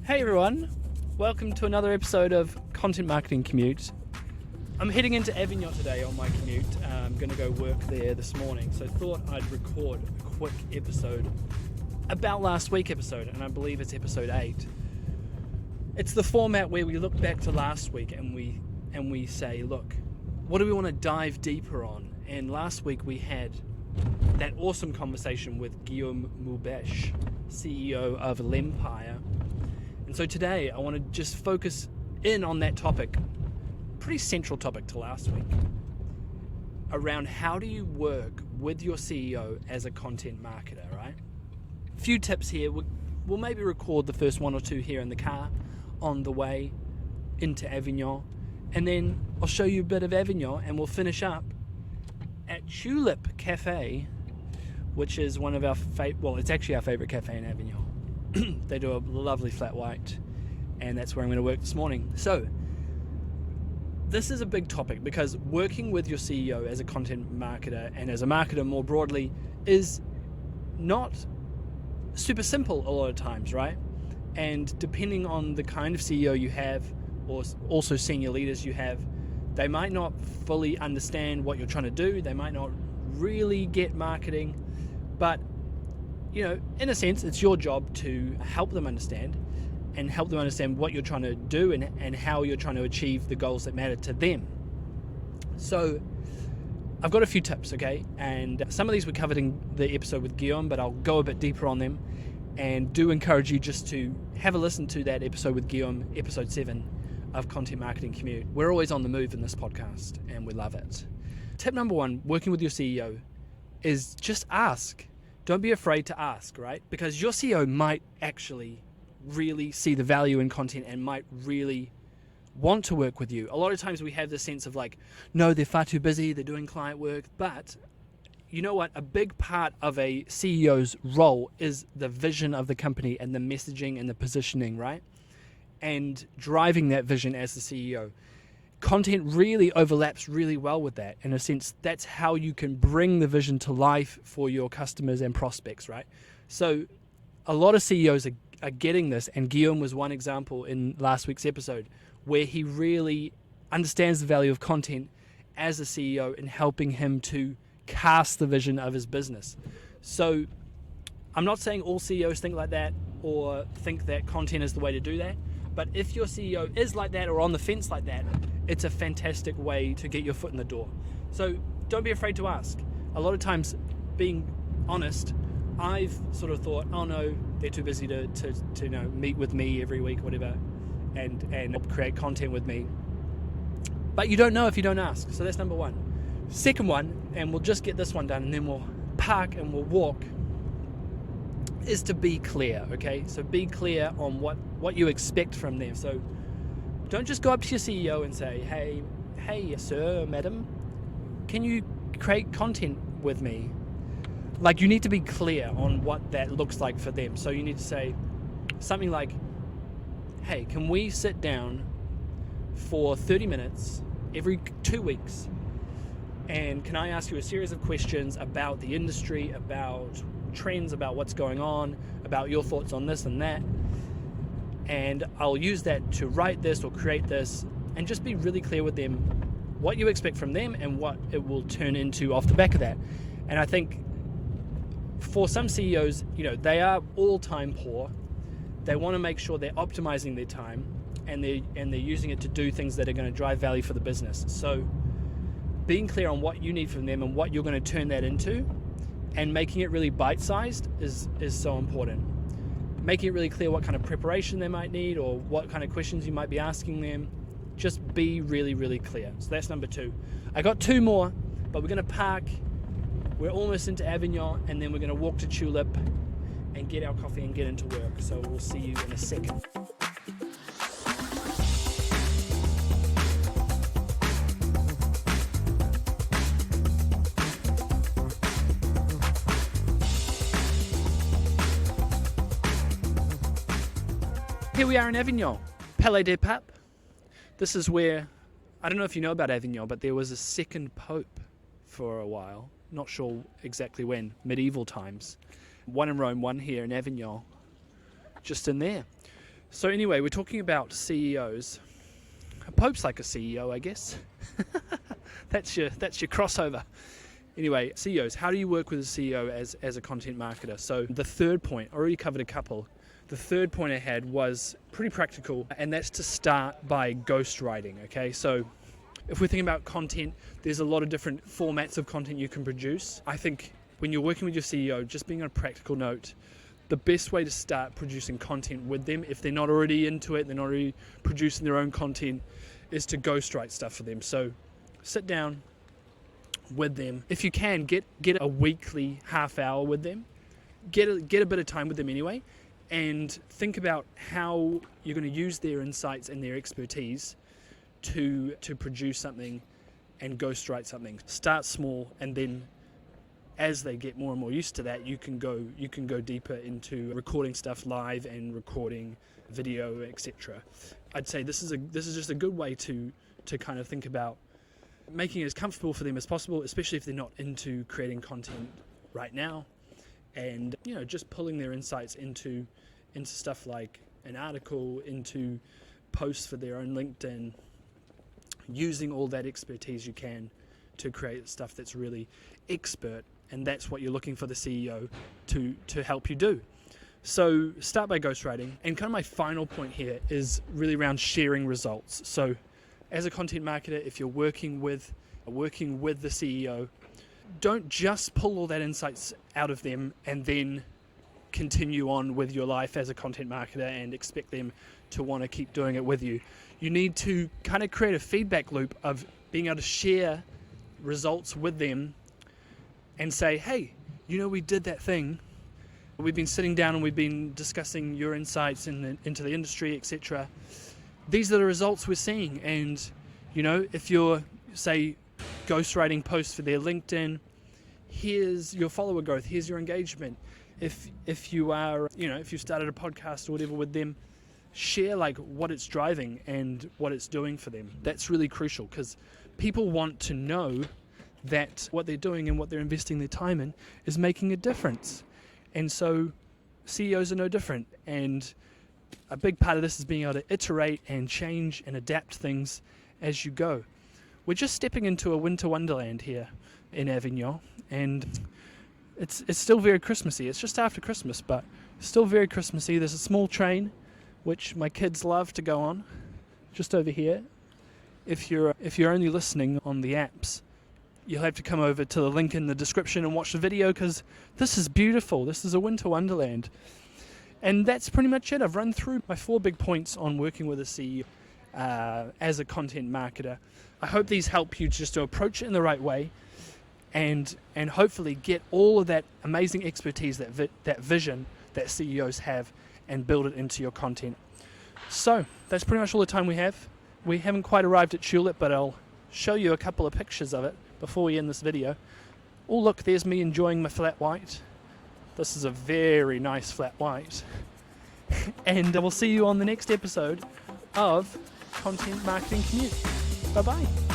Hey everyone, welcome to another episode of Content Marketing Commute. I'm heading into Avignon today on my commute. I'm going to go work there this morning, so thought I'd record a quick episode about last week's episode, and I believe it's episode 8. It's the format where we look back to last week and we say, look, what do we want to dive deeper on? And last week we had that awesome conversation with Guillaume Moubesh, CEO of L'Empire. And so today I want to just focus in on that topic, pretty central topic to last week, around how do you work with your CEO as a content marketer, right? A few tips here. We'll maybe record the first one or two here in the car on the way into Avignon, and then I'll show you a bit of Avignon, and we'll finish up at Tulip Cafe, which is one of our it's actually our favorite cafe in Avignon. They do a lovely flat white, and that's where I'm going to work this morning. So this is a big topic because working with your CEO as a content marketer and as a marketer more broadly is not super simple a lot of times, right? And depending on the kind of CEO you have, or also senior leaders you have, they might not fully understand what you're trying to do. They might not really get marketing, but you know, in a sense, it's your job to help them understand what you're trying to do and how you're trying to achieve the goals that matter to them. So I've got a few tips, okay? And some of these were covered in the episode with Guillaume, but I'll go a bit deeper on them, and do encourage you just to have a listen to that episode with Guillaume, episode 7 of Content Marketing Commute. We're always on the move in this podcast, and we love it. Tip number 1, working with your CEO, is just ask. Don't be afraid to ask, right? Because your CEO might actually really see the value in content and might really want to work with you. A lot of times we have this sense of like, no, they're far too busy, they're doing client work. But you know what? A big part of a CEO's role is the vision of the company and the messaging and the positioning, right? And driving that vision as the CEO. Content really overlaps really well with that. In a sense, that's how you can bring the vision to life for your customers and prospects, right? So a lot of CEOs are getting this, and Guillaume was one example in last week's episode where he really understands the value of content as a CEO in helping him to cast the vision of his business. So I'm not saying all CEOs think like that or think that content is the way to do that, but if your CEO is like that or on the fence like that, it's a fantastic way to get your foot in the door. So don't be afraid to ask. A lot of times, being honest, I've sort of thought, oh no, they're too busy to meet with me every week, whatever, and create content with me. But you don't know if you don't ask. So that's number 1. Second one, and we'll just get this one done and then we'll park and we'll walk, is to be clear, okay? So be clear on what you expect from them. So don't just go up to your CEO and say, hey, sir, madam, can you create content with me? Like, you need to be clear on what that looks like for them. So you need to say something like, hey, can we sit down for 30 minutes every 2 weeks? And can I ask you a series of questions about the industry, about trends, about what's going on, about your thoughts on this and that? And I'll use that to write this or create this, and just be really clear with them what you expect from them and what it will turn into off the back of that. And I think for some CEOs, they are all time poor. They want to make sure they're optimizing their time and they're using it to do things that are going to drive value for the business. So being clear on what you need from them and what you're going to turn that into, and making it really bite-sized is so important. Making it really clear what kind of preparation they might need or what kind of questions you might be asking them. Just be really, really clear. So that's number 2. I got 2 more, but we're going to park. We're almost into Avignon, and then we're going to walk to Tulip and get our coffee and get into work. So we'll see you in a second. Here we are in Avignon, Palais des Papes. This is where, I don't know if you know about Avignon, but there was a second pope for a while. Not sure exactly when, medieval times. One in Rome, one here in Avignon, just in there. So anyway, we're talking about CEOs. Pope's like a CEO, I guess. That's your crossover. Anyway, CEOs, how do you work with a CEO as a content marketer? So the third point, I already covered a couple. The third point I had was pretty practical, and that's to start by ghostwriting, okay? So if we're thinking about content, there's a lot of different formats of content you can produce. I think when you're working with your CEO, just being on a practical note, the best way to start producing content with them, if they're not already into it, they're not already producing their own content, is to ghostwrite stuff for them. So sit down with them. If you can, get a weekly half hour with them. Get a bit of time with them anyway, and think about how you're going to use their insights and their expertise to produce something and ghostwrite something. Start small, and then as they get more and more used to that, you can go deeper into recording stuff live and recording video, etc. I'd say this is just a good way to kind of think about making it as comfortable for them as possible, especially if they're not into creating content right now, and just pulling their insights into stuff like an article, into posts for their own LinkedIn, using all that expertise you can to create stuff that's really expert, and that's what you're looking for the CEO to help you do. So start by ghostwriting, and kind of my final point here is really around sharing results. So as a content marketer, if you're working with the CEO, don't just pull all that insights out of them and then continue on with your life as a content marketer and expect them to want to keep doing it with you. You need to kind of create a feedback loop of being able to share results with them and say, hey, we did that thing. We've been sitting down and we've been discussing your insights into the industry, etc. These are the results we're seeing. And, if you're, say, ghostwriting posts for their LinkedIn, here's your follower growth, here's your engagement. If you are, if you started a podcast or whatever with them, share like what it's driving and what it's doing for them. That's really crucial, because people want to know that what they're doing and what they're investing their time in is making a difference. And so CEOs are no different. And a big part of this is being able to iterate and change and adapt things as you go. We're just stepping into a winter wonderland here in Avignon, and it's still very Christmassy. It's just after Christmas, but still very Christmassy. There's a small train which my kids love to go on, just over here. If you're only listening on the apps, you'll have to come over to the link in the description and watch the video, because this is beautiful. This is a winter wonderland. And that's pretty much it. I've run through my 4 big points on working with a CEO as a content marketer. I hope these help you just to approach it in the right way, and hopefully get all of that amazing expertise, that vision that CEOs have, and build it into your content. So that's pretty much all the time we have. We haven't quite arrived at Tulip, but I'll show you a couple of pictures of it before we end this video. Oh look, there's me enjoying my flat white. This is a very nice flat white. And we'll see you on the next episode of Content Marketing Commute. Bye bye.